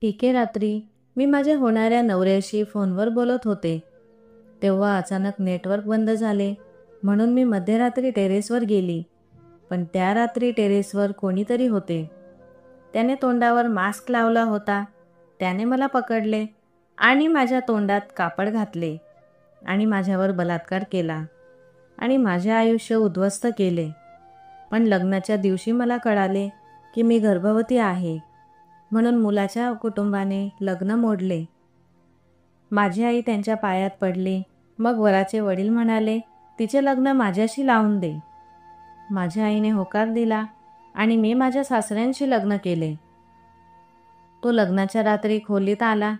एके रात्री मी माझ्या होणाऱ्या नवऱ्याशी फोनवर बोलत होते, तेव्हा अचानक नेटवर्क बंद झाले. म्हणून मी मध्यरात्री टेरेसवर गेली. पण त्या रात्री टेरेसवर कोणीतरी होते. त्याने तोंडावर मास्क लावला होता. त्याने मला पकडले आणि माझ्या तोंडात कापड घातले आणि माझ्यावर बलात्कार केला आणि माझे आयुष्य उद्ध्वस्त केले. पण लग्नाच्या दिवशी मला कळाले की मी गर्भवती आहे. म्हणून मुलाच्या कुटुंबाने लग्न मोडले. माझी आई त्यांच्या पायात पडली. मग वराचे वडील म्हणाले, तिचे लग्न माझ्याशी लावून दे. माझ्या आईने होकार दिला आणि मी माझ्या सासऱ्यांशी लग्न केले. तो लग्नाच्या रात्री खोलीत आला.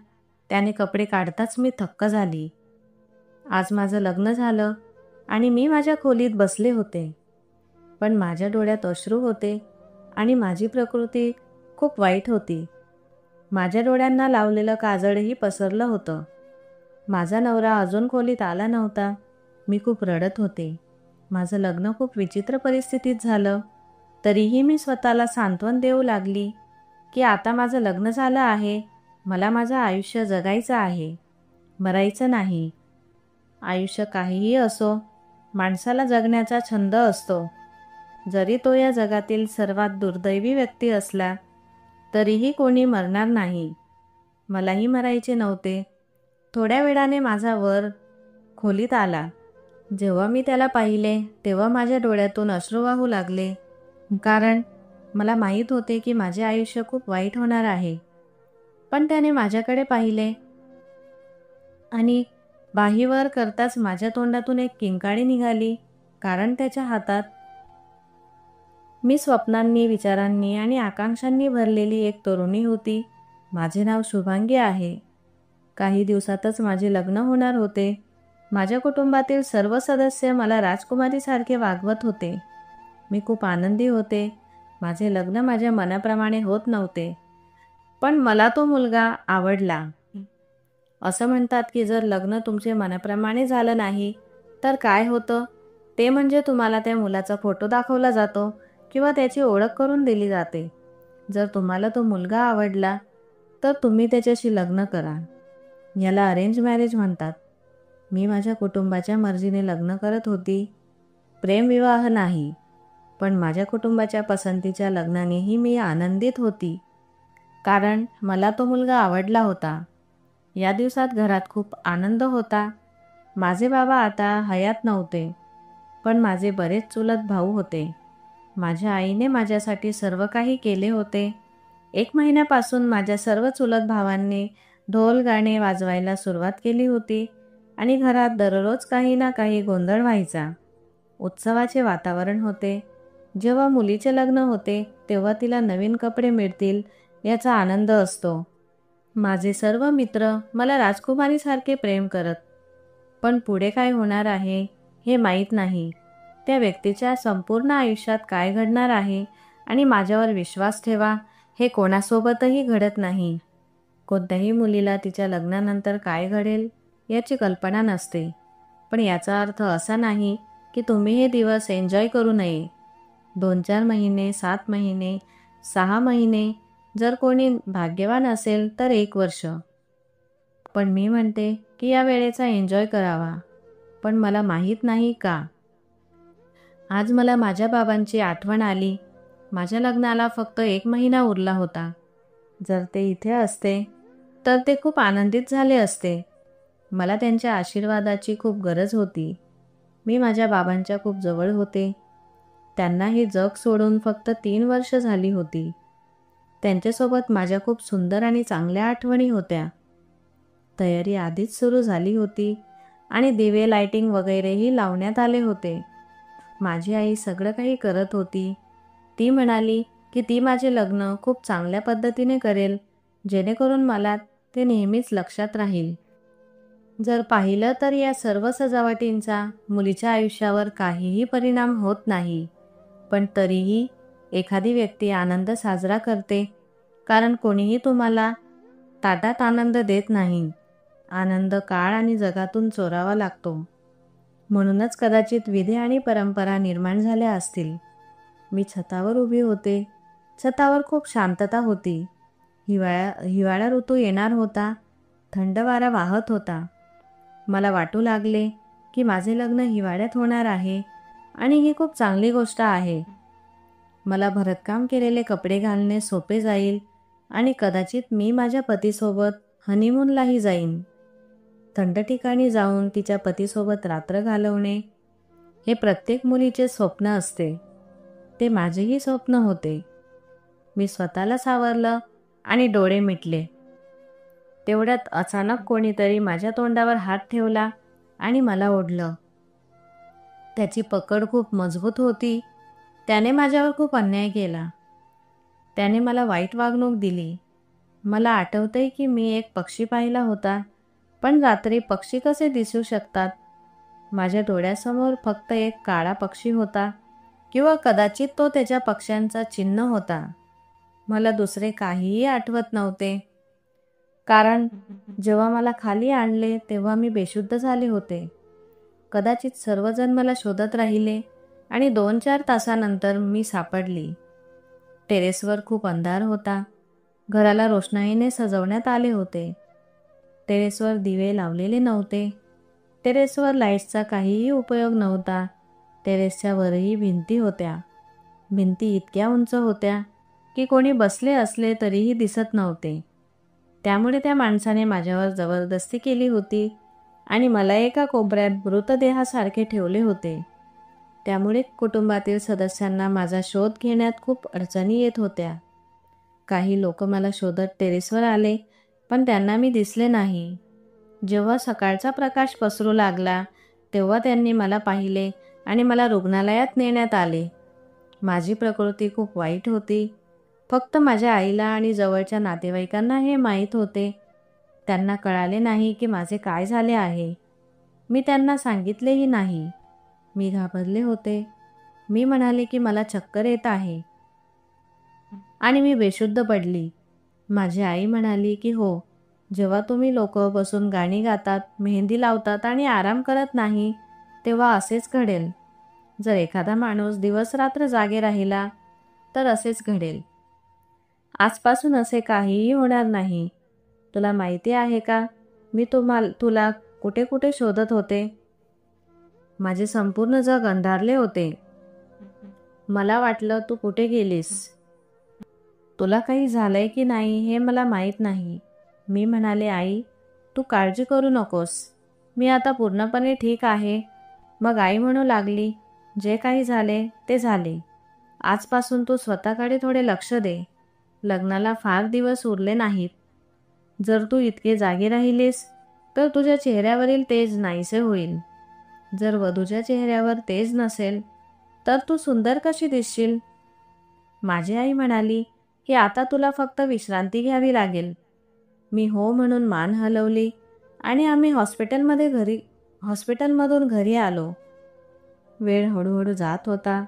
त्याने कपडे काढताच मी थक्क झाली. आज माझं लग्न झालं आणि मी माझ्या खोलीत बसले होते. पण माझ्या डोळ्यात अश्रू होते आणि माझी प्रकृती खूप वाईट होती. माझ्या डोळ्यांना लावलेलं काजळही पसरलं होतं. माझा नवरा अजून खोलीत आला नव्हता. मी खूप रडत होते. माझं लग्न खूप विचित्र परिस्थितीत झालं. तरीही मी स्वतःला सांत्वन देऊ लागली की आता माझं लग्न झालं आहे. मला माझं आयुष्य जगायचं आहे, मरायचं नाही. आयुष्य काहीही असो, माणसाला जगण्याचा छंद असतो. जरी तो या जगातील सर्वात दुर्दैवी व्यक्ती असला तरीही कोणी मरणार नाही. मलाही मरायचे नव्हते. थोड्या वेळाने माझा वर खोलीत आला. जेव्हा मी त्याला पाहिले तेव्हा माझ्या डोळ्यातून अश्रू वाहू लागले. कारण मला माहीत होते की माझे आयुष्य खूप वाईट होणार आहे. पण त्याने माझ्याकडे पाहिले आणि बाहीवर करताच माझ्या तोंडातून एक किंकाळी निघाली. कारण त्याच्या हातात मी स्वप्नांनी, विचारांनी आणि आकांक्षांनी भरलेली एक तरुणी होती. माझे नाव शुभांगी आहे. काही दिवसातच माझे लग्न होणार होते. माझ्या कुटुंबातील सर्व सदस्य मला राजकुमारीसारखे वागवत होते. मी खूप आनंदी होते. माझे लग्न माझ्या मनाप्रमाणे होत नव्हते, पण मला तो मुलगा आवडला. असं म्हणतात की जर लग्न तुमचे मनाप्रमाणे झालं नाही तर काय होतं, ते म्हणजे तुम्हाला त्या मुलाचा फोटो दाखवला जातो किंवा त्याची ओळख करून दिली जाते. जर तुम्हाला तो मुलगा आवडला तर तुम्ही त्याच्याशी लग्न करा. याला अरेंज मॅरेज म्हणतात. मी माझ्या कुटुंबाच्या मर्जीने लग्न करत होती. प्रेमविवाह नाही, पण माझ्या कुटुंबाच्या पसंतीच्या लग्नानेही मी आनंदित होती. कारण मला तो मुलगा आवडला होता. या दिवसात घरात खूप आनंद होता. माझे बाबा आता हयात नव्हते, पण माझे बरेच चुलत भाऊ होते. माझ्या आईने माझ्यासाठी सर्व काही केले होते. 1 महिन्यापासून माझ्या सर्व चुलत भावांनी ढोल गाणे वाजवायला सुरुवात केली होती आणि घरात दररोज काही ना काही गोंधळ व्हायचा. उत्सवाचे वातावरण होते. जेव्हा मुलीचे लग्न होते तेव्हा तिला नवीन कपडे मिळतील याचा आनंद असतो. माझे सर्व मित्र मला राजकुमारीसारखे प्रेम करत. पण पुढे काय होणार आहे हे माहीत नाही. त्या व्यक्तीच्या संपूर्ण आयुष्यात काय घडणार आहे आणि माझ्यावर विश्वास ठेवा, हे कोणासोबतही घडत नाही. कोणत्याही मुलीला तिच्या लग्नानंतर काय घडेल याची कल्पना नसते. पण याचा अर्थ असा नाही की तुम्ही हे दिवस एन्जॉय करू नये. 2-4 महिने, 7 महिने, 6 महिने, जर कोणी भाग्यवान असेल तर 1 वर्ष. पण मी म्हणते की या वेळेचा एन्जॉय करावा. पण मला माहीत नाही का. आज मला माझ्या बाबांची आठवण आली. माझ्या लग्नाला फक्त 1 महिना उरला होता. जर ते इथे असते तर ते खूप आनंदित झाले असते. मला त्यांच्या आशीर्वादाची खूप गरज होती. मी माझ्या बाबांच्या खूप जवळ होते. त्यांना हे जग सोडून फक्त 3 वर्ष झाली होती. त्यांच्यासोबत माझ्या खूप सुंदर आणि चांगल्या आठवणी होत्या. तयारी आधीच सुरू झाली होती आणि दिवे, लाइटिंग वगैरेही लावण्यात आले होते. माझी आई सगळं काही करत होती. ती म्हणाली की ती माझे लग्न खूप चांगल्या पद्धतीने करेल, जेणेकरून मला ते नेहमीच लक्षात राहील. जर पाहिलं तर या सर्व सजावटींचा मुलीच्या आयुष्यावर काहीही परिणाम होत नाही. पण तरीही एखादी व्यक्ती आनंद साजरा करते, कारण कोणीही तुम्हाला ताटात आनंद देत नाही. आनंद काळ आणि जगातून चोरावा लागतो. म्हणूनच कदाचित विधी आणि परंपरा निर्माण झाल्या असतील. मी छतावर उभी होते. छतावर खूप शांतता होती. हिवाळा ऋतू येणार होता. थंड वारा वाहत होता. मला वाटू लागले की माझे लग्न हिवाळ्यात होणार आहे आणि ही खूप चांगली गोष्ट आहे. मला भरतकाम केलेले कपडे घालणे सोपे जाईल आणि कदाचित मी माझ्या पतीसोबत हनीमूनलाही जाईन. थंड ठिकाणी जाऊन तिच्या पतीसोबत रात्र घालवणे हे प्रत्येक मुलीचे स्वप्न असते. ते माझेही स्वप्न होते. मी स्वतःला सावरलं आणि डोळे मिटले. तेवढ्यात अचानक कोणीतरी माझ्या तोंडावर हात ठेवला आणि मला ओढलं. त्याची पकड खूप मजबूत होती. त्याने माझ्यावर खूप अन्याय केला. त्याने मला वाईट वागणूक दिली. मला आठवतंय की मी एक पक्षी पाहिला होता, पण रात्री पक्षी कसे दिसू शकतात? माझ्या डोळ्यासमोर फक्त एक काळा पक्षी होता, किंवा कदाचित तो त्याच्या पक्ष्यांचा चिन्ह होता. मला दुसरे काहीही आठवत नव्हते, कारण जेव्हा मला खाली आणले तेव्हा मी बेशुद्ध झाले होते. कदाचित सर्वजण मला शोधत राहिले आणि 2-4 तासानंतर मी सापडली. टेरेसवर खूप अंधार होता. घराला रोषणाईने सजवण्यात आले होते. टेरेसवर दिवे लावलेले नव्हते. टेरेसवर लाईट्सचा काहीही उपयोग नव्हता. टेरेसच्या वरही भिंती होत्या. भिंती इतक्या उंच होत्या की कोणी बसले असले तरीही दिसत नव्हते. त्यामुळे त्या माणसाने माझ्यावर जबरदस्ती केली होती आणि मला एका कोपऱ्यात मृतदेहासारखे ठेवले होते. त्यामुळे कुटुंबातील सदस्यांना माझा शोध घेण्यात खूप अडचणी येत होत्या. काही लोक मला शोधत टेरेसवर आले, पण त्यांना मी दिसले नाही. जेव्हा सकाळचा प्रकाश पसरू लागला तेव्हा त्यांनी मला पाहिले आणि मला रुग्णालयात नेण्यात आले. माझी प्रकृती खूप वाईट होती. फक्त माझ्या आईला आणि जवळच्या नातेवाईकांना हे माहीत होते. त्यांना कळाले नाही की माझे काय झाले आहे. मी त्यांना सांगितलेही नाही. मी घाबरले होते. मी म्हणाले की मला चक्कर येत आहे आणि मी बेशुद्ध पडली. माझी आई म्हणाली की हो, जेव्हा तुम्ही लोक बसून गाणी गातात, मेहंदी लावतात आणि आराम करत नाही, तेव्हा असेच घडेल. जर एखादा माणूस दिवसरात्र जागे राहिला तर असेच घडेल. आजपासून असे काहीही होणार नाही. तुला माहिती आहे का, मी तुला कुठे कुठे शोधत होते. माझे संपूर्ण जग अंधारले होते. मला वाटलं तू कुठे गेलीस. तुला काही झालंय की नाही हे मला माहीत नाही. मी म्हणाले, आई, तू काळजी करू नकोस. मी आता पूर्णपणे ठीक आहे. मग आई म्हणू लागली, जे काही झाले ते झाले. आजपासून तू स्वतःकडे थोडे लक्ष दे. लग्नाला फार दिवस उरले नाहीत. जर तू इतके जागी राहिलीस तर तुझ्या चेहऱ्यावरील तेज नाहीसे होईल. जर वधूच्या चेहऱ्यावर तेज नसेल तर तू सुंदर कशी दिसशील. माझी आई म्हणाली की आता तुला फक्त विश्रांती घ्यावी लागेल. मी हो म्हणून मान हलवली आणि आम्ही हॉस्पिटलमधून घरी आलो. वेळ हळूहळू जात होता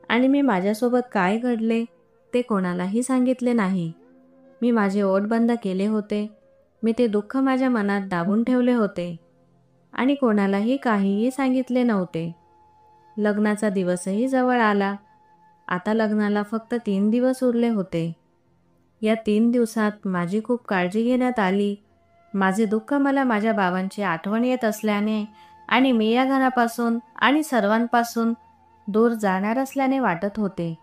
आणि मी माझ्यासोबत काय घडले ते कोणालाही सांगितले नाही. मी माझे ओठ बंद केले होते. मी ते दुःख माझ्या मनात दाबून ठेवले होते आणि कोणालाही काहीही सांगितले नव्हते. लग्नाचा दिवसही जवळ आला. आता लग्नाला फक्त 3 दिवस उरले होते. या 3 दिवसात माझी खूप काळजी घेण्यात आली. माझे दुःख मला माझ्या बाबांची आठवण येत असल्याने आणि मी या घरापासून आणि सर्वांपासून दूर जाणार असल्याने वाटत होते.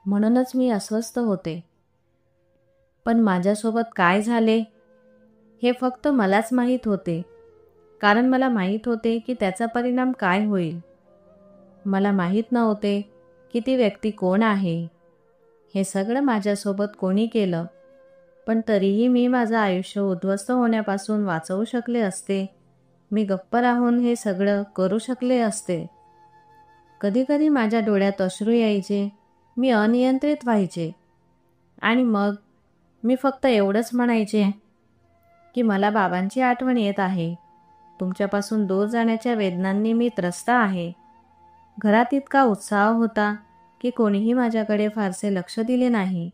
म्हणूनच मी अस्वस्थ होते. पण माझ्यासोबत काय झाले हे फक्त मलाच माहीत होते, कारण मला माहीत होते की त्याचा परिणाम काय होईल. मला माहीत नव्हते की ती व्यक्ती कोण आहे. हे सगळं माझ्यासोबत कोणी केलं, पण तरीही मी माझं आयुष्य उद्ध्वस्त होण्यापासून वाचवू शकले असते. मी गप्प राहून हे सगळं करू शकले असते. कधीकधी माझ्या डोळ्यात अश्रू यायचे. मी अनियंत्रित व्हायचे आणि मग मी फक्त एवढंच म्हणायचे की मला बाबांची आठवण येत आहे. तुमच्यापासून दूर जाण्याच्या वेदनांनी मी त्रस्त आहे. घरात इतका उत्साह होता की कोणीही माझ्याकडे फारसे लक्ष दिले नाही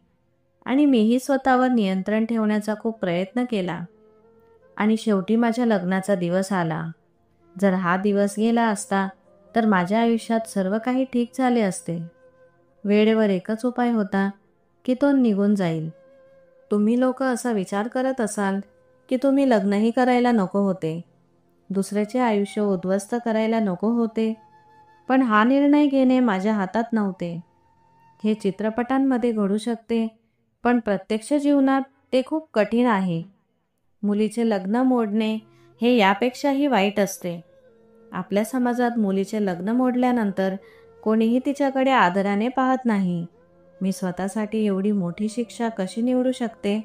आणि मीही स्वतःवर नियंत्रण ठेवण्याचा खूप प्रयत्न केला. आणि शेवटी माझ्या लग्नाचा दिवस आला. जर हा दिवस गेला असता तर माझ्या आयुष्यात सर्व काही ठीक झाले असते. वेळेवर एकच उपाय होता की तो निघून जाईल. तुम्ही लोक असा विचार करत असाल की तुम्ही लग्नही करायला नको होते, दुसऱ्याचे आयुष्य उद्ध्वस्त करायला नको होते, पण हा निर्णय घेणे माझ्या हातात नव्हते. हे चित्रपटांमध्ये घडू शकते, पण प्रत्यक्ष जीवनात ते खूप कठीण आहे. मुलीचे लग्न मोडणे हे यापेक्षाही वाईट असते. आपल्या समाजात मुलीचे लग्न मोडल्यानंतर कोणीही तिच्याकडे आदराने पाहत नाही. मी स्वतःसाठी एवढी मोठी शिक्षा कशी निवडू शकते?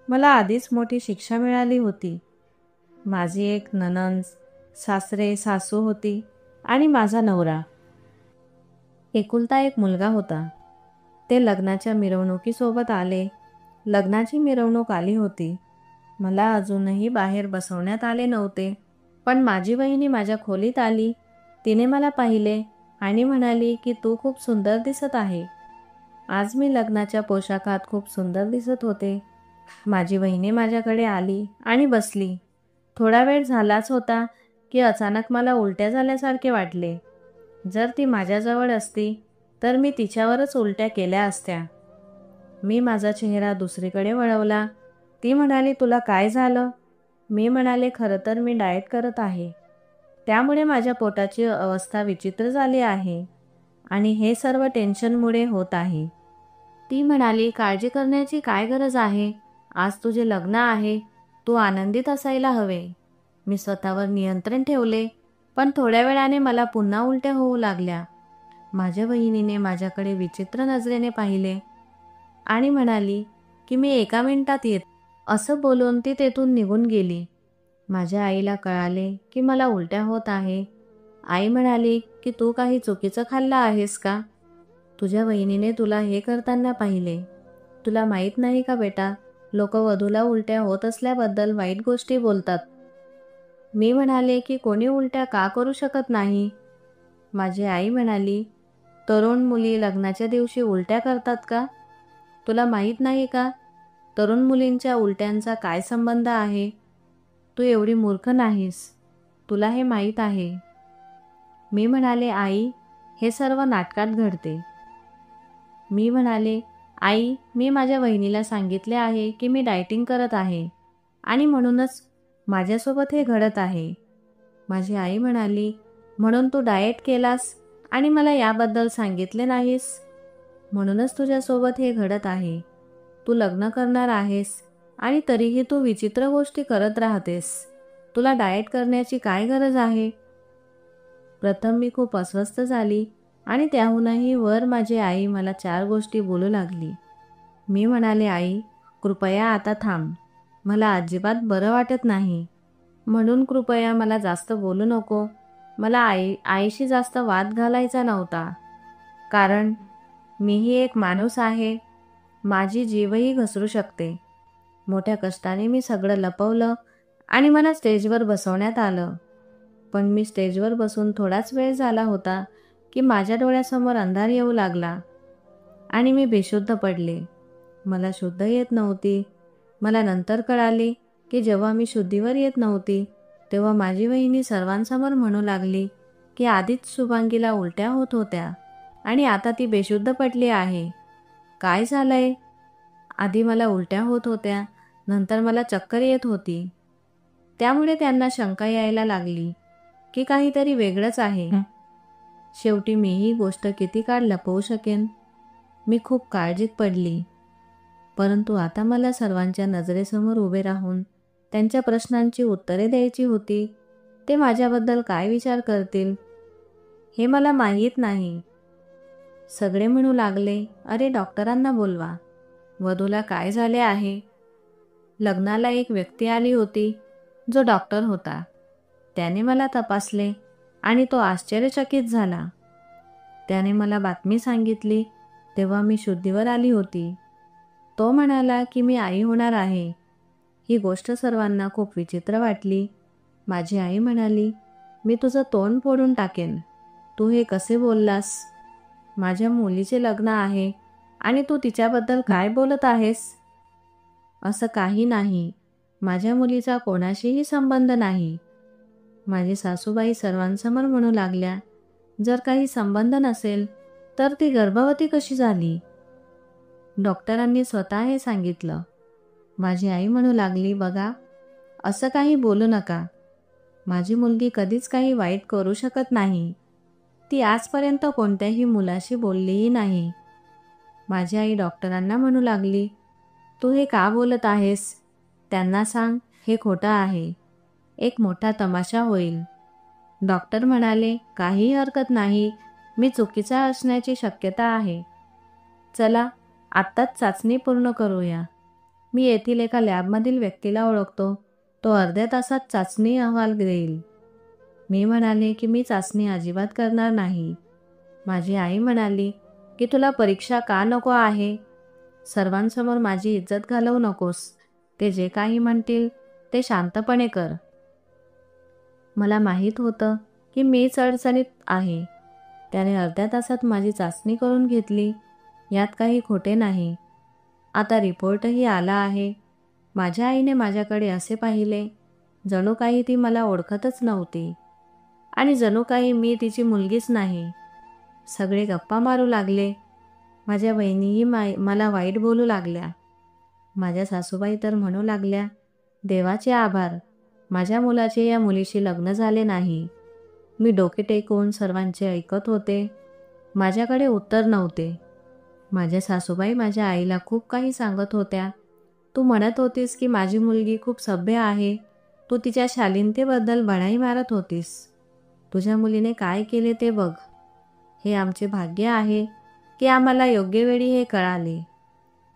मला आधीच मोठी शिक्षा मिळाली होती. माझी एक नणंद, सासरे सासू होती आणि माझा नवरा. एकुलता एक मुलगा होता. ते लग्नाच्या मिरवणुकीसोबत आले. लग्नाची मिरवणूक आली होती. मला अजूनही बाहेर बसवण्यात आले नव्हते, पण माझी वहिनी माझ्या खोलीत आली. तिने मला पाहिले आणि म्हणाली की तू खूप सुंदर दिसत आहे. आज मी लग्नाच्या पोशाखात खूप सुंदर दिसत होते. माझी वहिनी माझ्याकडे आली आणि बसली. थोडा वेळ झालाच होता की अचानक मला उलट्या झाल्यासारखे वाटले. जर ती माझ्याजवळ असती तर मी तिच्यावरच उलट्या केल्या असत्या. मी माझा चेहरा दुसरीकडे वळवला. ती म्हणाली, तुला काय झालं? मी म्हणाले, खरं तर मी डाएट करत आहे. त्यामुळे माझ्या पोटाची अवस्था विचित्र झाली आहे आणि हे सर्व टेन्शनमुळे होत आहे. ती म्हणाली, काळजी करण्याची काय गरज आहे? आज तुझे लग्न आहे, तू आनंदित असायला हवे. मी स्वतःवर नियंत्रण ठेवले, पण थोड्या वेळाने मला पुन्हा उलट्या होऊ लागल्या. माझ्या वहिनीने माझ्याकडे विचित्र नजरेने पाहिले आणि म्हणाली की मी 1 मिनिटात येत. असं बोलून ती तेथून निघून गेली. माझ्या आईला कळाले की मला उलट्या होत आहे. आई म्हणाली की तू काही चुकीचं खाल्लं आहेस का? तुझ्या वहिनीने तुला हे करताना पाहिले. तुला माहीत नाही का बेटा, लोक वधूला उलट्या होत असल्याबद्दल वाईट गोष्टी बोलतात. मी म्हणाले की कोणी उलट्या का करू शकत नाही? माझी आई म्हणाली, तरुण मुली लग्नाच्या दिवशी उलट्या करतात का? तुला माहीत नाही का तरुण मुलींच्या उलट्यांचा काय संबंध आहे? तू एवढी मूर्ख नाहीस, तुला हे माहीत आहे. मी म्हणाले, आई, हे सर्व नाटकात घडते. मी म्हणाले, आई, मी माझ्या वहिनीला सांगितले आहे की मी डाएटिंग करत आहे आणि म्हणूनच माझ्यासोबत हे घडत आहे. माझी आई म्हणाली, म्हणून तू डाएट केलास आणि मला याबद्दल सांगितले नाहीस, म्हणूनच तुझ्यासोबत हे घडत आहे. तू लग्न करणार आहेस आणि तरीही तू विचित्र गोष्टी करत राहतेस. तुला डाएट करण्याची काय गरज आहे? प्रथम मी खूप अस्वस्थ झाली आणि त्याहूनही वर माझी आई मला 4 गोष्टी बोलू लागली. मी म्हणाले, आई, कृपया आता थांब. मला अजिबात बरं वाटत नाही, म्हणून कृपया मला जास्त बोलू नको. मला आईशी जास्त वाद घालायचा नव्हता, कारण मीही एक माणूस आहे. माझी जीवही घसरू शकते. मोठ्या कष्टाने मी सगळं लपवलं आणि मला स्टेजवर बसवण्यात आलं. पण मी स्टेजवर बसून थोडाच वेळ झाला होता की माझ्या डोळ्यासमोर अंधार येऊ लागला आणि मी बेशुद्ध पडले. मला शुद्ध येत नव्हती. मला नंतर कळाले की जेव्हा मी शुद्धीवर येत नव्हती तेव्हा माझी वहिनी सर्वांसमोर म्हणू लागली की आधीच शुभांगीला उलट्या होत होत्या आणि आता ती बेशुद्ध पडली आहे. काय झालंय? आधी मला उलट्या होत होत्या, नंतर मला चक्कर येत होती. त्यामुळे त्यांना शंका यायला लागली की काहीतरी वेगळंच आहे. शेवटी मी ही गोष्ट किती काळ लपवू शकेन? मी खूप काळजीत पडली. परंतु आता मला सर्वांच्या नजरेसमोर उभे राहून त्यांच्या प्रश्नांची उत्तरे द्यायची होती. ते माझ्याबद्दल काय विचार करतील हे मला माहीत नाही. सगळे म्हणू लागले, अरे डॉक्टरांना बोलवा. वधूला काय झाले आहे? लग्नाला एक व्यक्ती आली होती जो डॉक्टर होता. त्याने मला तपासले आणि तो आश्चर्यचकित झाला. त्याने मला बातमी सांगितली तेव्हा मी शुद्धीवर आली होती. तो म्हणाला की मी आई होणार आहे. ही गोष्ट सर्वांना खूप विचित्र वाटली. माझी आई म्हणाली, मी तुझं तोंड फोडून टाकेन. तू हे कसे बोललास? माझ्या मुलीचे लग्न आहे आणि तू तिच्याबद्दल काय बोलत आहेस? असं काही नाही. माझ्या मुलीचा कोणाशीही संबंध नाही. माझी सासूबाई सर्वांसमोर म्हणू लागल्या, जर काही संबंध नसेल तर ती गर्भवती कशी झाली? डॉक्टरांनी स्वतः हे सांगितलं. माझी आई म्हणू लागली, बघा, असं काही बोलू नका. माझी मुलगी कधीच काही वाईट करू शकत नाही. ती आजपर्यंत कोणत्याही मुलाशी बोललीही नाही. माझी आई डॉक्टरांना म्हणू लागली, तू हे का बोलत आहेस? त्यांना सांग हे खोटं आहे. एक मोठा तमाशा होईल. डॉक्टर म्हणाले, काही हरकत नाही, मी चुकीचा असण्याची शक्यता आहे. चला आत्ताच चाचणी पूर्ण करूया. मी येथील एका लॅबमधील व्यक्तीला ओळखतो. तो अर्ध्या तासात चाचणी अहवाल देईल. मी म्हणाले की मी चाचणी अजिबात करणार नाही. माझी आई म्हणाली की तुला परीक्षा का नको आहे? सर्वांसमोर माझी इज्जत घालवू नकोस. ते जे काही म्हणतील ते शांतपणे कर. मला माहीत होतं की मीच अडचणीत आहे. त्याने अर्ध्या तासात माझी चाचणी करून घेतली. यात काही खोटे नाही. आता रिपोर्टही आला आहे. माझ्या आईने माझ्याकडे असे पाहिले जणू काही ती मला ओळखतच नव्हती आणि जणू काही मी तिची मुलगीच नाही. सगळे गप्पा मारू लागले. माझ्या बहिणीही मला वाईट बोलू लागल्या. माझ्या सासूबाई तर म्हणू लागल्या, देवाचे आभार, माझ्या मुलाचे या मुलीशी लग्न झाले नाही. मी डोके टेकवून सर्वांचे ऐकत होते. माझ्याकडे उत्तर नव्हते. माझ्या सासूबाई माझ्या आईला खूप काही सांगत होत्या. तू म्हणत होतीस की माझी मुलगी खूप सभ्य आहे. तू तिच्या शालीनतेबद्दल बढाई मारत होतीस. तुझ्या मुलीने काय केले ते बघ. हे आमचे भाग्य आहे की आम्हाला योग्य वेळी हे कळाले.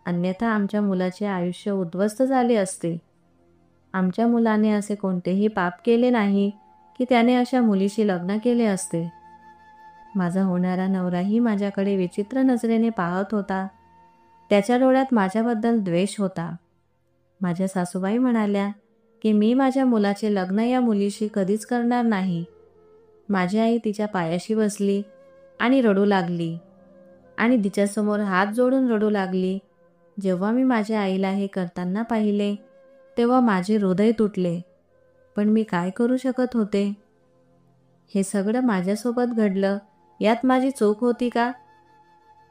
अन्यथा आमच्या मुलाचे आयुष्य उद्ध्वस्त झाले असते. आमच्या मुलाने असे कोणतेही पाप केले नाही की त्याने अशा मुलीशी लग्न केले असते. माझा होणारा नवराही माझ्याकडे विचित्र नजरेने पाहत होता. त्याच्या डोळ्यात माझ्याबद्दल द्वेष होता. माझ्या सासूबाई म्हणाल्या की मी माझ्या मुलाचे लग्न या मुलीशी कधीच करणार नाही. माझी आई तिच्या पायाशी बसली आणि रडू लागली आणि तिच्यासमोर हात जोडून रडू लागली. जेव्हा मी माझ्या आईला हे करताना पाहिले तेव्हा माझे हृदय तुटले. पण मी काय करू शकत होते? हे सगळं माझ्यासोबत घडलं, यात माझी चूक होती का?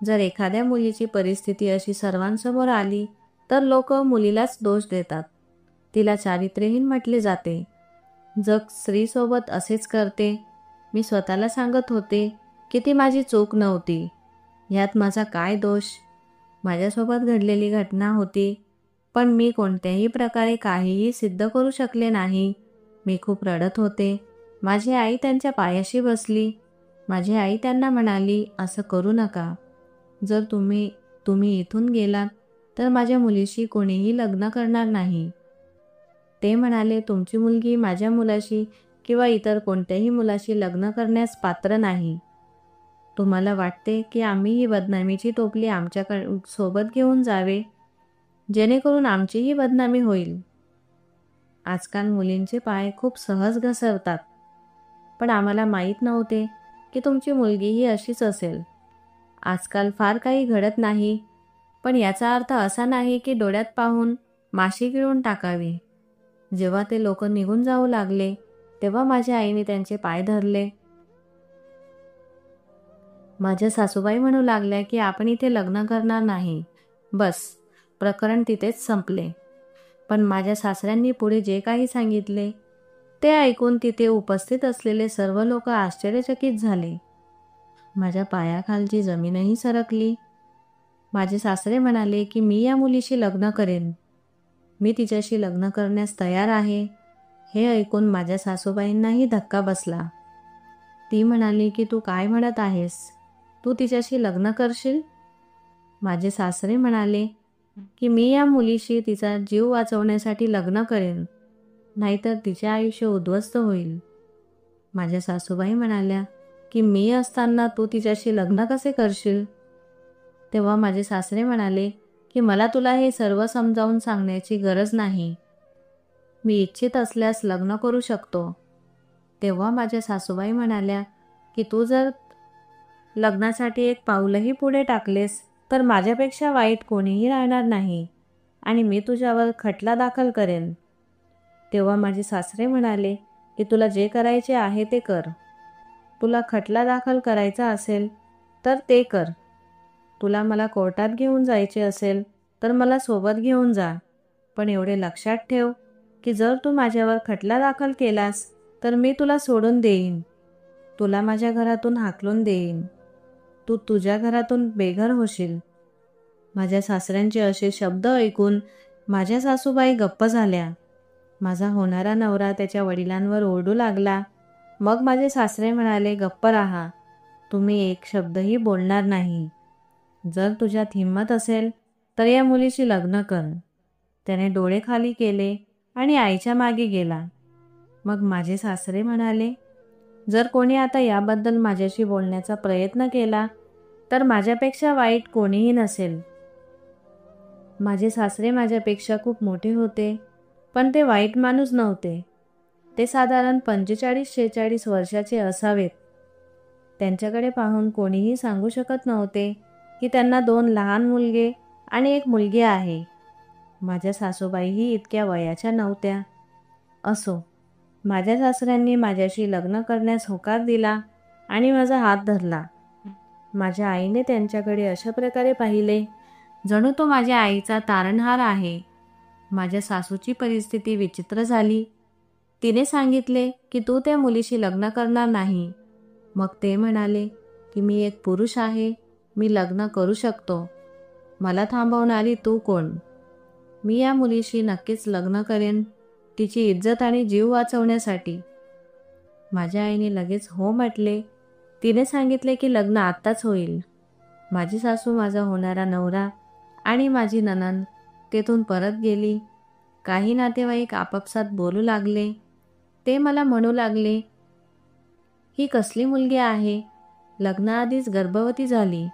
जर एखाद्या मुलीची परिस्थिती अशी सर्वांसमोर आली तर लोक मुलीलाच दोष देतात. तिला चारित्र्यहीन म्हटले जाते. जग स्त्रीसोबत असेच करते. मी स्वतःला सांगत होते की ती माझी चूक नव्हती. यात माझा काय दोष? माझ्यासोबत घडलेली घटना होती, पण मी कोणत्याही प्रकारे काहीही सिद्ध करू शकले नाही. मी खूप रडत होते. माझी आई त्यांच्या पायाशी बसली. माझी आई त्यांना म्हणाली, असं करू नका. जर तुम्ही इथून गेलात तर माझ्या मुलीशी कोणीही लग्न करणार नाही. ते म्हणाले, तुमची मुलगी माझ्या मुलाशी किंवा इतर कोणत्याही मुलाशी लग्न करण्यास पात्र नाही. तुम्हाला वाटते की आम्ही ही बदनामीची टोपली आमच्याकडे सोबत घेऊन जावे, जेणेकरून आमचीही बदनामी होईल. आजकाल मुलींचे पाय खूप सहज घसरतात. पण आम्हाला माहीत नव्हते की तुमची मुलगीही अशीच असेल. आजकाल फार काही घडत नाही, पण याचा अर्थ असा नाही की डोळ्यात पाहून माशी गिळून टाकावी. जेव्हा ते लोक निघून जाऊ लागले तेव्हा माझ्या आईने त्यांचे पाय धरले. माझ्या सासूबाई म्हणू लागल्या की आपण इथे लग्न करणार नाही. बस, प्रकरण तिथेच संपले. पण माझ्या सासऱ्यांनी पुढे जे काही सांगितले ते ऐकून तिथे उपस्थित असलेले सर्व लोक आश्चर्यचकित झाले. माझ्या पायाखालची जमीनही सरकली. माझे सासरे म्हणाले की मी या मुलीशी लग्न करेन. मी तिच्याशी लग्न करण्यास तयार आहे. हे ऐकून माझ्या सासूबाईंनाही धक्का बसला. ती म्हणाली की तू काय म्हणत आहेस? तू तिच्याशी लग्न करशील? माझे सासरे म्हणाले की मी या मुलीशी तिचा जीव वाचवण्यासाठी लग्न करेन, नाहीतर तिचे आयुष्य उद्ध्वस्त होईल. माझ्या सासूबाई म्हणाल्या की मी असताना तू तिच्याशी लग्न कसे करशील? तेव्हा माझे सासरे म्हणाले की मला तुला हे सर्व समजावून सांगण्याची गरज नाही. मी इच्छित असल्यास लग्न करू शकतो. तेव्हा माझ्या सासूबाई म्हणाल्या की तू जर लग्नासाठी एक पाऊलही पुढे टाकलेस तर माझ्यापेक्षा वाईट कोणीही राहणार नाही आणि मी तुझ्यावर खटला दाखल करेन. तेव्हा माझे सासरे म्हणाले की तुला जे करायचे आहे ते कर. तुला खटला दाखल करायचा असेल तर ते कर. तुला मला कोर्टात घेऊन जायचे असेल तर मला सोबत घेऊन जा, पण एवढे लक्षात ठेव की जर तू माझ्यावर खटला दाखल केलास तर मी तुला सोडून देईन, तुला माझ्या घरातून हाकलून देईन, तू तुझ्या घरातून बेघर होशील. माझ्या सासऱ्यांचे असे शब्द ऐकून माझ्या सासूबाई गप्प झाल्या. माझा होणारा नवरा त्याच्या वडिलांवर ओरडू लागला. मग माझे सासरे म्हणाले, गप्प राहा, तुम्ही एक शब्दही बोलणार नाही. जर तुझ्यात हिंमत असेल तर या मुलीशी लग्न कर. त्याने डोळे खाली केले आणि आईच्या मागे गेला. मग माझे सासरे म्हणाले, जर कोणी आता याबद्दल माझ्याशी बोलण्याचा प्रयत्न केला तर माझ्यापेक्षा वाईट कोणीही नसेल. माझे सासरे माझ्यापेक्षा खूप मोठे होते, पण ते वाईट माणूस नव्हते. ते साधारण 45-46 वर्षाचे असावेत. त्यांच्याकडे पाहून कोणीही सांगू शकत नव्हते की त्यांना 2 लहान मुलगे आणि 1 मुलगी आहे. माझ्या सासूबाईही इतक्या वयाच्या नव्हत्या. असो, माझ्या सासऱ्यांनी माझ्याशी लग्न करण्यास होकार दिला आणि माझा हात धरला. माझ्या आईने त्यांच्याकडे अशा प्रकारे पाहिले जणू तो माझ्या आईचा तारणहार आहे. माझ्या सासूची परिस्थिती विचित्र झाली. तिने सांगितले की तू त्या मुलीशी लग्न करणार नाही. मग ते म्हणाले की मी एक पुरुष आहे, मी लग्न करू शकतो. मला थांबवणारी तू कोण? मी या मुलीशी नक्कीच लग्न करेन, तिची इज्जत आणि जीव वाचवण्यासाठी. माझ्या आईने लगेच हो म्हटले. तिने सांगितले की लग्न आत्ताच होईल. माझी सासू, माझा होणारा नवरा आणि माझी नणंद तेथून परत गेली. काही नातेवाईक आपापसात बोलू लागले. ते मला म्हणू लागले, ही कसली मुलगी आहे, लग्नाआधीच गर्भवती झाली.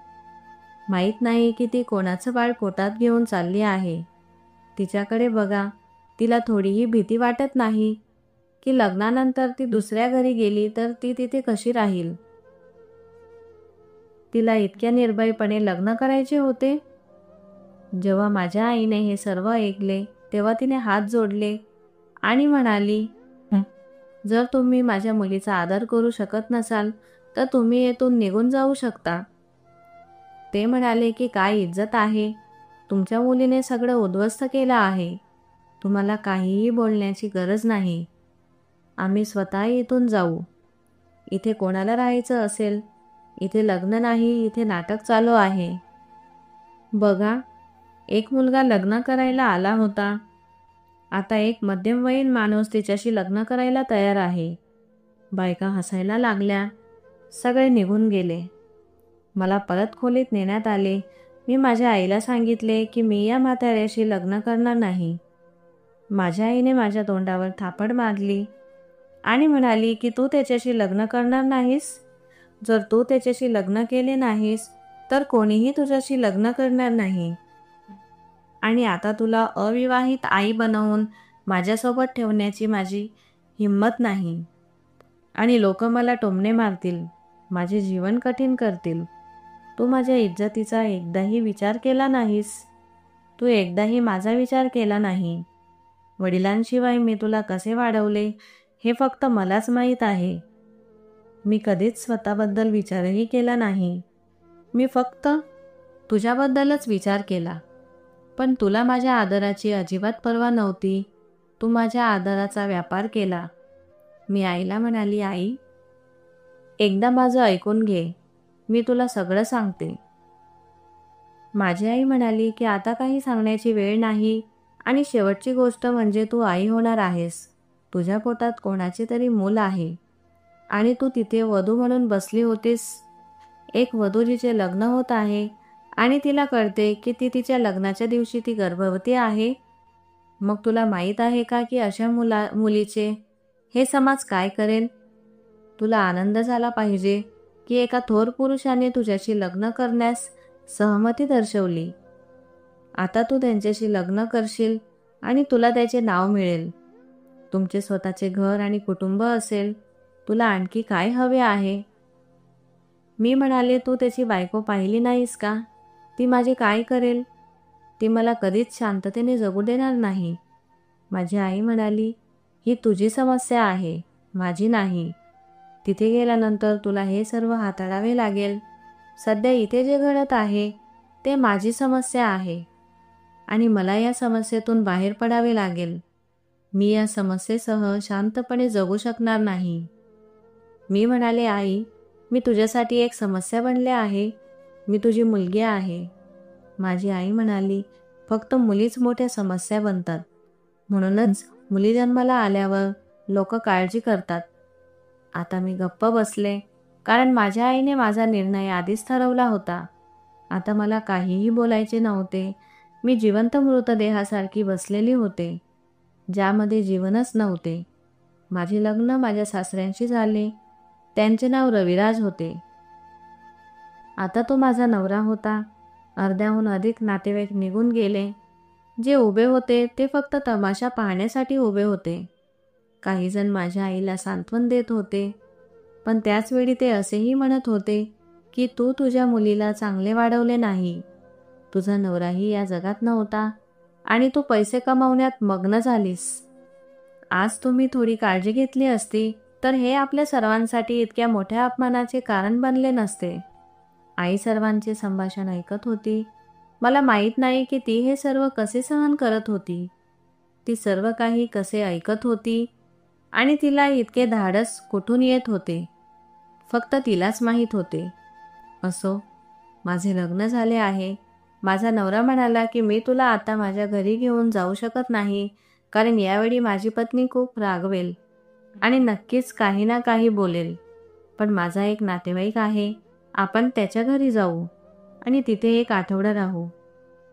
माहीत नाही की ती कोणाचं बाळ पोटात घेऊन चालली आहे. तिच्याकडे बघा, तिला थोडीही भीती वाटत नाही की लग्नानंतर ती दुसऱ्या घरी गेली तर ती तिथे कशी राहील. तिला इतक्या निर्भयपणे लग्न करायचे होते. जेव्हा माझ्या आईने हे सर्व ऐकले तेव्हा तिने हात जोडले आणि म्हणाली, जर तुम्ही माझ्या मुलीचा आदर करू शकत नसाल तर तुम्ही येथून निघून जाऊ शकता. ते म्हणाले की काय इज्जत आहे, तुमच्या मुलीने सगळं उद्ध्वस्त केलं आहे. तुम्हाला काहीही बोलण्याची गरज नाही. आम्ही स्वतः इथून जाऊ. इथे कोणाला राहायचं असेल, इथे लग्न नाही, इथे नाटक चालू आहे. बघा, एक मुलगा लग्न करायला आला होता. आता एक मध्यमवयीन माणूस तिच्याशी लग्न करायला तयार आहे. बायका हसायला लागल्या. सगळे निघून गेले. मला परत खोलीत नेण्यात आले. मी माझ्या आईला सांगितले की मी या म्हाताऱ्याशी लग्न करणार नाही. माझ्या आईने माझ्या तोंडावर थापड मारली आणि म्हणाली की तू त्याच्याशी लग्न करणार नाहीस. जर तू त्याच्याशी लग्न केले नाहीस तर कोणीही तुझ्याशी लग्न करणार नाही. आणि आता तुला अविवाहित आई बनवून माझ्यासोबत ठेवण्याची माझी हिंमत नाही. आणि लोक मला टोमणे मारतील, माझे जीवन कठीण करतील. तू माझ्या इज्जतीचा एकदाही विचार केला नाहीस. तू एकदाही माझा विचार केला नाही. वडिलांशिवाय मी तुला कसे वाढवले हे फक्त मलाच माहीत आहे. मी कधीच स्वतःबद्दल विचारही केला नाही. मी फक्त तुझ्याबद्दलच विचार केला. पण तुला माझ्या आदराची अजिबात पर्वा नव्हती. तू माझ्या आदराचा व्यापार केला. मी आईला म्हणाली, आई, एकदा माझं ऐकून घे, मी तुला सगळं सांगते. माझी आई म्हणाली की आता काही सांगण्याची वेळ नाही आणि शेवटची गोष्ट म्हणजे तू आई होणार आहेस. तुझ्या पोटात कोणाचे तरी मूल आहे आणि तू तिथे वधू म्हणून बसली होतीस. एक वधू जिचे लग्न होत आहे आणि तिला कळते की ती तिच्या लग्नाच्या दिवशी ती गर्भवती आहे. मग तुला माहीत आहे का की अशा मुलीचे हे समाज काय करेल? तुला आनंद झाला पाहिजे की एका थोर पुरुषाने तुझ्याशी लग्न करण्यास सहमती दर्शवली. आता तू त्यांच्याशी लग्न करशील आणि तुला त्याचे नाव मिळेल. तुमचे स्वतःचे घर आणि कुटुंब असेल. तुला आणखी काय हवे आहे? मी म्हणाले, तू त्याची बायको पाहिली नाहीस का? ती माझी काय करेल? ती मला कधीच शांततेने जगू देणार नाही. माझी आई म्हणाली, ही तुझी समस्या आहे, माझी नाही. तिथे गेल्यानंतर तुला हे सर्व हाताळावे लागेल. सध्या इथे जे घडत आहे ते माझी समस्या आहे आणि मला या समस्येतून बाहेर पडावे लागेल. मी या समस्येसह शांतपणे जगू शकणार नाही. मी म्हणाले, आई, मी तुझ्यासाठी एक समस्या बनले आहे. मी तुझी मुलगी आहे. माझी आई म्हणाली, फक्त मुलीच मोठ्या समस्या बनतात. म्हणूनच मुली जन्माला आल्यावर लोक काळजी करतात. आता मी गप्प बसले, कारण माझ्या आईने माझा निर्णय आधीच ठरवला होता. आता मला काहीही बोलायचे नव्हते. मी जिवंत मृतदेहासारखी बसलेली होते, ज्यामध्ये जीवनच नव्हते. माझे लग्न माझ्या सासऱ्यांशी झाले. त्यांचे नाव रविराज होते. आता तो माझा नवरा होता. अर्ध्याहून अधिक नातेवाईक निघून गेले. जे उभे होते ते फक्त तमाशा पाहण्यासाठी उभे होते. काही जण माझ्या आईला सांत्वन देत होते, पण त्याचवेळी ते असेही म्हणत होते की तू तुझ्या मुलीला चांगले वाढवले नाही. तुझा नवराही या जगात नव्हता आणि तू पैसे कमावण्यात मग्न झालीस. आज तुम्ही थोडी काळजी घेतली असती तर हे आपल्या सर्वांसाठी इतक्या मोठ्या अपमानाचे कारण बनले नसते. आई सर्वांचे संभाषण ऐकत होती. मला माहीत नाही की ती हे सर्व कसे सहन करत होती. ती सर्व काही कसे ऐकत होती आणि तिला इतके धाडस कुठून येत होते, फक्त तिलाच माहीत होते. असो, माझे लग्न झाले आहे. माझा नवरा म्हणाला की मी तुला आता माझ्या घरी घेऊन जाऊ शकत नाही, कारण यावेळी माझी पत्नी खूप रागवेल आणि नक्कीच काही ना काही बोलेल. पण माझा एक नातेवाईक आहे, आपण त्याच्या घरी जाऊ आणि तिथे एक आठवडा राहू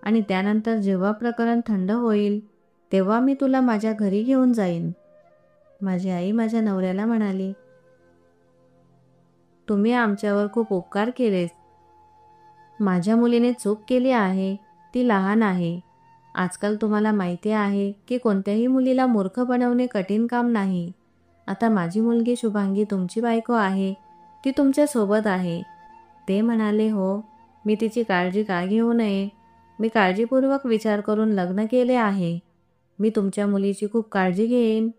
आणि त्यानंतर जेव्हा प्रकरण थंड होईल तेव्हा मी तुला माझ्या घरी घेऊन जाईन. माझी आई माझ्या नवऱ्याला म्हणाली, तुम्ही आमच्यावर खूप उपकार केलेत. माझ्या मुलीने चूक केली आहे. ती लहान आहे. आजकाल तुम्हाला माहिती आहे की कोणत्याही मुलीला मूर्ख बनवणे कठीण काम नाही. आता माझी मुलगी शुभांगी तुमची बायको आहे. ती तुमच्या सोबत आहे. ते म्हणाले, हो, मी तिची काळजी का घेऊ नये? मी काळजीपूर्वक विचार करून लग्न केले आहे. मी तुमच्या मुलीची खूप काळजी घेईन.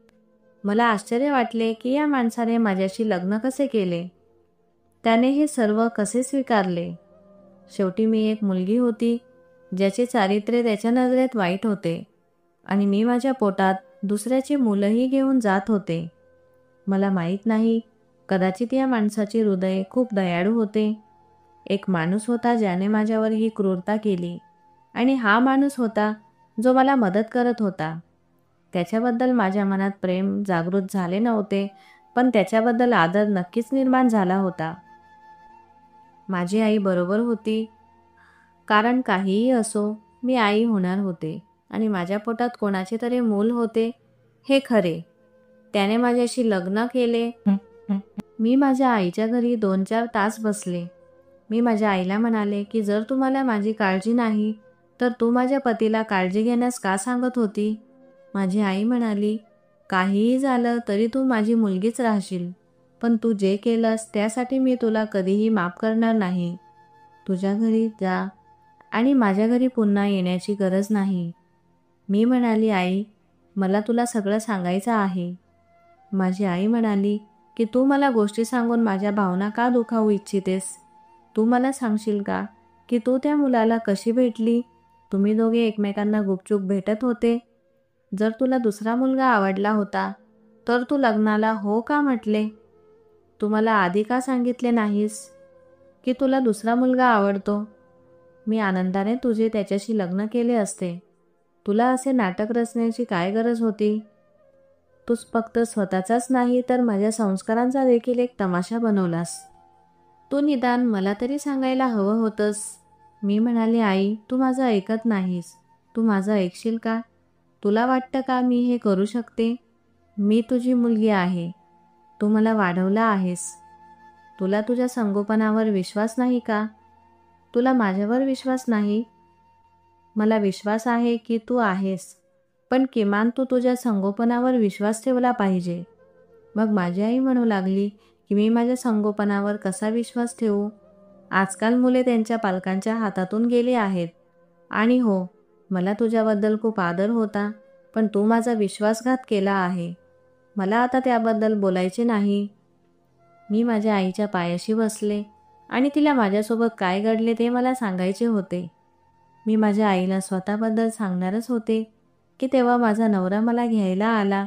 मला आश्चर्य वाटले की या माणसाने माझ्याशी लग्न कसे केले. त्याने हे सर्व कसे स्वीकारले. शेवटी मी एक मुलगी होती ज्याचे चारित्र्य त्याच्या नजरेत वाईट होते आणि मी माझ्या पोटात दुसऱ्याचे मुलंही घेऊन जात होते. मला माहीत नाही, कदाचित या माणसाचे हृदय खूप दयाळू होते. एक माणूस होता ज्याने माझ्यावर ही क्रूरता केली आणि हा माणूस होता जो मला मदत करत होता. त्याच्याबद्दल माझ्या मनात प्रेम जागृत झाले नव्हते, पण त्याच्याबद्दल आदर नक्कीच निर्माण झाला होता. माझी आई बरोबर होती, कारण काहीही असो मी आई होणार होते आणि माझ्या पोटात कोणाचे तरी मूल होते हे खरे. त्याने माझ्याशी लग्न केले. मी माझ्या आईच्या घरी 2-4 तास बसले. मी माझ्या आईला म्हणाले की जर तुम्हाला माझी काळजी नाही तर तू माझ्या पतीला काळजी घेण्यास का सांगत होती. माझी आई म्हणाली, काहीही झालं तरी तू माझी मुलगीच राहशील, पण तू जे केलंस त्यासाठी मी तुला कधीही माफ करणार नाही. तुझ्या घरी जा आणि माझ्या घरी पुन्हा येण्याची गरज नाही. मी म्हणाली, आई, मला तुला सगळं सांगायचं आहे. माझी आई म्हणाली की तू मला गोष्टी सांगून माझ्या भावना का दुखावू इच्छितेस. तू मला सांगशील का की तू त्या मुलाला कशी भेटली. तुम्ही दोघे एकमेकांना गुपचूप भेटत होते. जर तुला दुसरा मुलगा आवडला होता तर तू लग्नाला हो का म्हटले. तू मला आधी का सांगितले नाहीस की तुला दुसरा मुलगा आवडतो. मी आनंदाने तुझे त्याच्याशी लग्न केले असते. तुला असे नाटक रचण्याची काय गरज होती. तूच फक्त स्वतःचाच नाही तर माझ्या संस्कारांचा देखील एक तमाशा बनवलास. तू निदान मला तरी सांगायला हवं होतंस. मी म्हणाले, आई, तू माझं ऐकत नाहीस. तू माझं ऐकशील का. तुला वाटतं का मी हे करू शकते. मी तुझी मुलगी आहे. तू मला वाढवला आहेस. तुला तुझ्या संगोपनावर विश्वास नाही का. तुला माझ्यावर विश्वास नाही. मला विश्वास आहे की तू आहेस, पण किमान तू तुझ्या संगोपनावर विश्वास ठेवला पाहिजे. मग माझी आई म्हणू लागली की मी माझ्या संगोपनावर कसा विश्वास ठेवू. आजकाल मुले त्यांच्या पालकांच्या हातातून गेली आहेत. आणि हो, मला तुझ्याबद्दल खूप आदर होता, पण तू माझा विश्वासघात केला आहे. मला आता त्याबद्दल बोलायचे नाही. मी माझ्या आईच्या पायाशी बसले आणि तिला माझ्यासोबत काय घडले ते मला सांगायचे होते. मी माझ्या आईला स्वतःबद्दल सांगणारच होते की तेव्हा माझा नवरा मला घ्यायला आला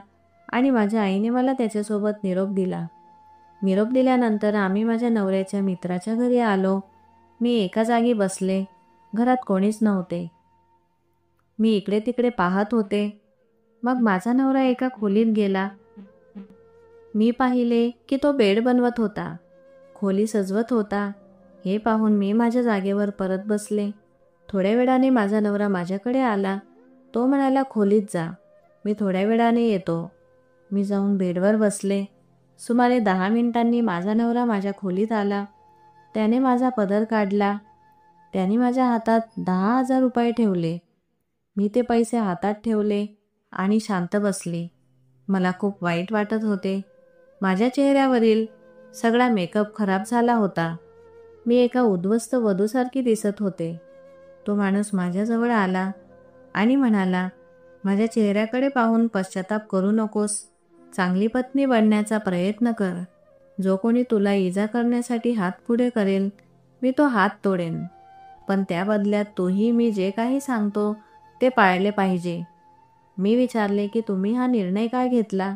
आणि माझ्या आईने मला त्याच्यासोबत निरोप दिला. निरोप दिल्यानंतर आम्ही माझ्या नवऱ्याच्या मित्राच्या घरी आलो. मी एका जागी बसले. घरात कोणीच नव्हते. मी इकडे तिकडे पाहत होते. मग माझा नवरा एका खोलीत गेला. मी पाहिले की तो बेड बनवत होता, खोली सजवत होता. हे पाहून मी माझ्या जागेवर परत बसले. थोड्या वेळाने माझा नवरा माझ्याकडे आला. तो म्हणाला, खोलीत जा, मी थोड्या वेळाने येतो. मी जाऊन बेडवर बसले. सुमारे 10 मिनिटांनी माझा नवरा माझ्या खोलीत आला. त्याने माझा पदर काढला. त्याने माझ्या हातात 10,000 रुपये ठेवले. मी ते पैसे हातात ठेवले आणि शांत बसली. मला खूप वाईट वाटत होते. माझ्या चेहऱ्यावरील सगळा मेकअप खराब झाला होता. मी एका उद्ध्वस्त वधूसारखी दिसत होते. तो माणूस माझ्याजवळ आला आणि म्हणाला, माझ्या चेहऱ्याकडे पाहून पश्चाताप करू नकोस. चांगली पत्नी बनण्याचा प्रयत्न कर. जो कोणी तुला इजा करण्यासाठी हात पुढे करेल, मी तो हात तोडेन. पण त्या बदल्यात तूही मी जे काही सांगतो ते पाळले पाहिजे. मी विचारले की तुम्ही हा निर्णय का घेतला?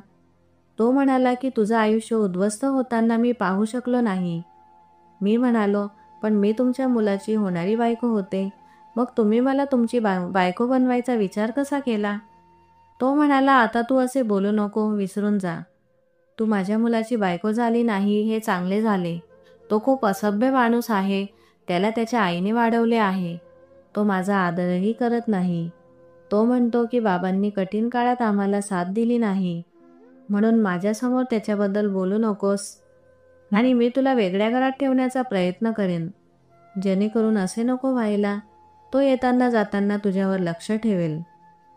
तो म्हणाला की तुझं आयुष्य उद्ध्वस्त होताना मी पाहू शकलो नाही. मी म्हणालो, पण मी तुमच्या मुलाची होणारी बायको होते. मग तुम्ही मला तुमची बायको बनवायचा विचार कसा केला? तो म्हणाला, आता तू असे बोलू नको, विसरून जा. तू माझ्या मुलाची बायको झाली नाही हे चांगले झाले. तो खूप असभ्य माणूस आहे. त्याला त्याच्या आईने वाढवले आहे. तो माझा आदरही करत नाही. तो म्हणतो की बाबांनी कठीण काळात आम्हाला साथ दिली नाही, म्हणून माझ्यासमोर त्याच्याबद्दल बोलू नकोस. आणि मी तुला वेगळ्या घरात ठेवण्याचा प्रयत्न करेन, जेणेकरून असे नको व्हायला. तो येताना जाताना तुझ्यावर लक्ष ठेवेल.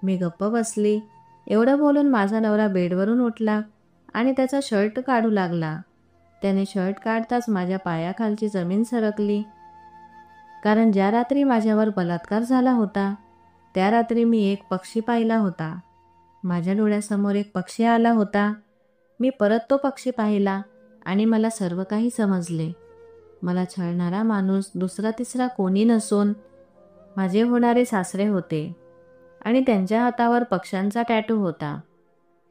मी गप्प बसली. एवढं बोलून माझा नवरा बेडवरून उठला आणि त्याचा शर्ट काढू लागला. त्याने शर्ट काढताच माझ्या पायाखालची जमीन सरकली. कारण ज्या रात्री माझ्यावर बलात्कार झाला होता, त्या रात्री मी एक पक्षी पाहिला होता. माझ्या डोळ्यासमोर एक पक्षी आला होता. मी परत तो पक्षी पाहिला आणि मला सर्व काही समजले. मला छळणारा माणूस दुसरा तिसरा कोणी नसून माझे होणारे सासरे होते आणि त्यांच्या हातावर पक्ष्यांचा टॅटू होता.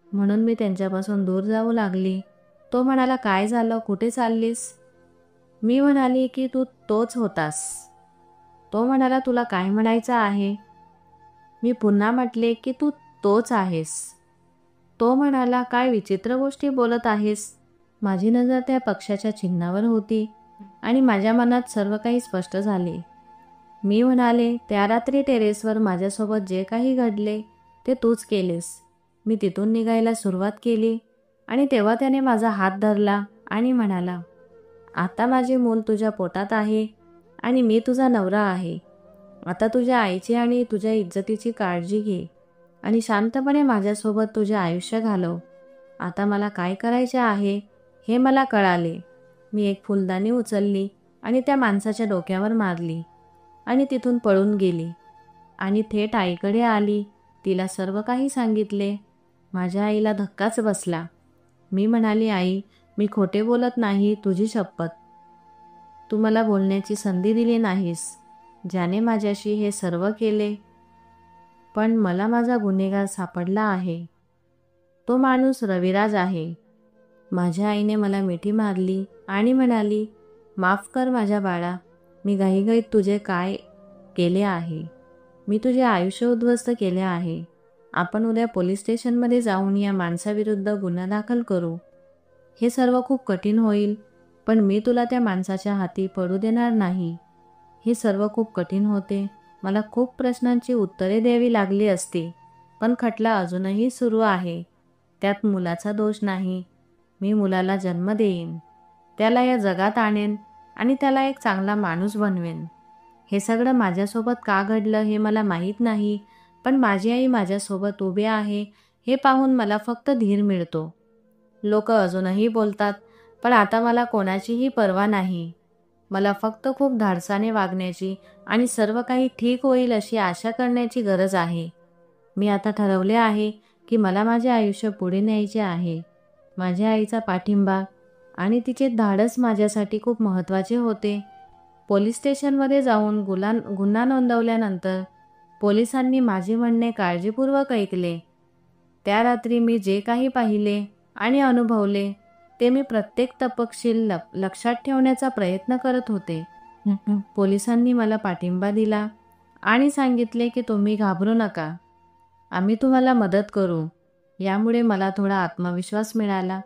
म्हणून मी त्यांच्यापासून दूर जाऊ लागली. तो म्हणाला, काय झालं, कुठे चाललीस? मी म्हणाली की तू तोच होतास. तो म्हणाला, तुला काय म्हणायचं आहे? मी पुन्हा म्हटले की तू तोच आहेस. तो म्हणाला, काय विचित्र गोष्टी बोलत आहेस? माझी नजर त्या पक्षाच्या चिन्हावर होती आणि माझ्या मनात सर्व काही स्पष्ट झाले. मी म्हणाले, त्या रात्री टेरेसवर माझ्यासोबत जे काही घडले ते तूच केलेस. मी तिथून निघायला सुरुवात केली आणि तेव्हा त्याने माझा हात धरला आणि म्हणाला, आता माझे मूल तुझ्या पोटात आहे आणि मी तुझा नवरा आहे. आता तुझ्या आईची आणि तुझ्या इज्जतीची काळजी घे आणि शांतपणे माझ्यासोबत तुझे आयुष्य घालव. आता मला काय करायचे आहे हे मला कळाले. मी एक फुलदाणी उचलली आणि त्या माणसाच्या डोक्यावर मारली आणि तिथून पळून गेली आणि थेट आईकडे आली. तिला सर्व काही सांगितले. माझ्या आईला धक्काच बसला. मी म्हणाली, आई, मी खोटे बोलत नाही, तुझी शपथ. तू मला बोलण्याची संधी दिली नाहीस. ज्याने माझ्याशी हे सर्व केले, पण मला माझा गुन्हेगार सापडला आहे. तो माणूस रविराज आहे. माझ्या आईने मला मिठी मारली आणि म्हणाली, माफ कर माझ्या बाळा, मी घाईघाईत तुझे काय केले आहे. मी तुझे आयुष्य उद्ध्वस्त केले आहे. आपण उद्या पोलीस स्टेशनमध्ये जाऊन या माणसाविरुद्ध गुन्हा दाखल करू. हे सर्व खूप कठीण होईल, पण मी तुला त्या माणसाच्या हाती पडू देणार नाही. हे सर्व खूप कठीण होते. मला खूप प्रश्नांची उत्तरे द्यावी लागली असती, पण खटला अजूनही सुरू आहे. त्यात मुलाचा दोष नाही. मी मुलाला जन्म देईन, त्याला या जगात आणेन आणि त्याला एक चांगला माणूस बनवेन. हे सगळं माझ्यासोबत का घडलं हे मला माहीत नाही, पण माझी आई माझ्यासोबत उभी आहे हे पाहून मला फक्त धीर मिळतो. लोक अजूनही बोलतात, पण आता मला कोणाचीही पर्वा नाही. मला फक्त खूप धाडसाने वागण्याची आणि सर्व काही ठीक होईल अशी आशा करण्याची गरज आहे. मी आता ठरवले आहे की मला माझे आयुष्य पुढे न्यायचे आहे. माझ्या आईचा पाठिंबा आणि तिचे धाडस माझ्यासाठी खूप महत्त्वाचे होते. पोलीस स्टेशनमध्ये जाऊन गुन्हा नोंदवल्यानंतर पोलिसांनी माझे म्हणणे काळजीपूर्वक ऐकले. त्या रात्री मी जे काही पाहिले आणि अनुभवले ते मी प्रत्येक तपशील लक्षात ठेवण्याचा प्रयत्न करत होते. पोलिसांनी मला पाठिंबा दिला आणि सांगितले की तुम्ही घाबरू नका, आम्ही तुम्हाला मदत करू. यामुळे मला थोडा आत्मविश्वास मिळाला.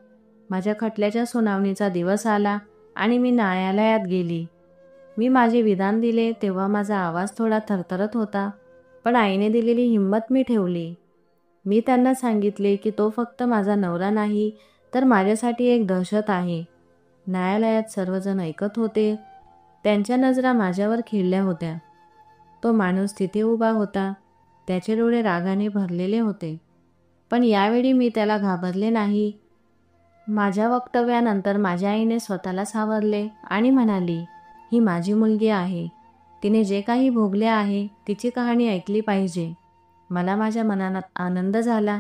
माझ्या खटल्याच्या सुनावणीचा दिवस आला आणि मी न्यायालयात गेली. मी माझे विधान दिले तेव्हा माझा आवाज थोडा थरथरत होता, पण आईने दिलेली हिंमत मी ठेवली. मी त्यांना सांगितले की तो फक्त माझा नवरा नाही तर माझ्यासाठी एक दहशत आहे. न्यायालयात सर्वजण ऐकत होते. त्यांच्या नजरा माझ्यावर खिळल्या होत्या. तो माणूस तिथे उभा होता. त्याचे डोळे रागाने भरलेले होते. पण यावेळी मी त्याला घाबरले नाही. माझ्या वक्तव्यानंतर माझ्या आईने स्वतःला सावरले आणि म्हणाली, ही माझी मुलगी आहे. तिने जे काही भोगले आहे तिची कहाणी ऐकली पाहिजे. मला माझ्या मनात आनंद झाला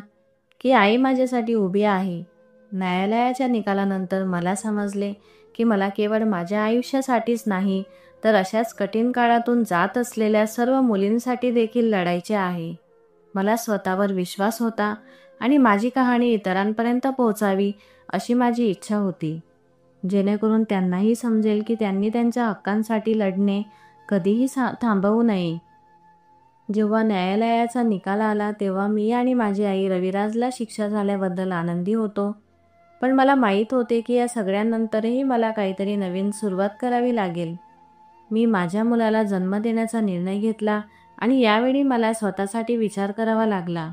की आई माझ्यासाठी उभी आहे. न्यायालयाच्या निकालानंतर मला समजले की मला केवळ माझ्या आयुष्यासाठीच नाही तर अशाच कठीण काळातून जात असलेल्या सर्व मुलींसाठी देखील लढायचे आहे. मला स्वतःवर विश्वास होता आणि माझी कहाणी इतरांपर्यंत पोहोचावी अशी माझी इच्छा होती, जेणेकरून त्यांनाही समजेल की त्यांनी त्यांच्या हक्कांसाठी लढणे कधीही थांबवू नये. जेव्हा न्यायालयाचा निकाल आला तेव्हा मी आणि माझी आई रविराजला शिक्षा झाल्याबद्दल आनंदी होतो. पण मला माहीत होते की या सगळ्यानंतरही मला काहीतरी नवीन सुरुवात करावी लागेल. मी माझ्या मुलाला जन्म देण्याचा निर्णय घेतला आणि यावेळी मला स्वतःसाठी विचार करावा लागला.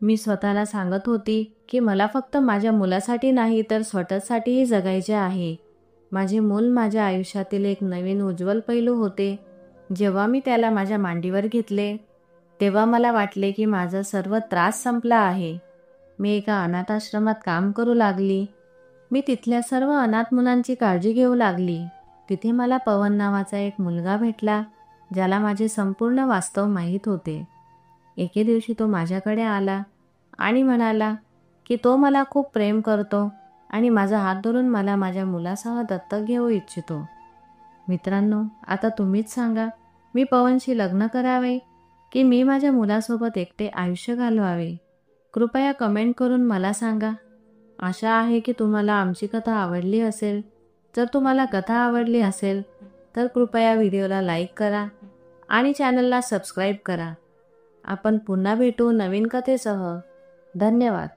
मी स्वतःला सांगत होती की मला फक्त माझ्या मुलासाठी नाही तर स्वतःसाठीही जगायचे आहे. माझे मूल माझ्या आयुष्यातील एक नवीन उज्ज्वल पैलू होते. जेव्हा मी त्याला माझ्या मांडीवर घेतले तेव्हा मला वाटले की माझा सर्व त्रास संपला आहे. मी एका अनाथ आश्रमात काम करू लागली. मी तिथल्या सर्व अनाथ मुलांची काळजी घेऊ लागली. तिथे मला पवन नावाचा एक मुलगा भेटला ज्याला माझे संपूर्ण वास्तव माहीत होते. एके दिवशी तो माझ्याकडे आला आणि म्हणाला की तो मला खूप प्रेम करतो आणि माझा हात धरून मला माझ्या मुलासह दत्तक घेऊ इच्छितो. मित्रांनो, आता तुम्हीच सांगा, मी पवनशी लग्न करावे की मी माझ्या मुलासोबत एकटे आयुष्य घालवावे? कृपया कमेंट करून मला सांगा. आशा आहे की तुम्हाला आमची कथा आवडली असेल. जर तुम्हाला कथा आवडली असेल तर कृपया व्हिडिओला लाईक करा आणि चॅनलला सबस्क्राईब करा. आपण पुन्हा भेटू नवीन कथेसह. धन्यवाद.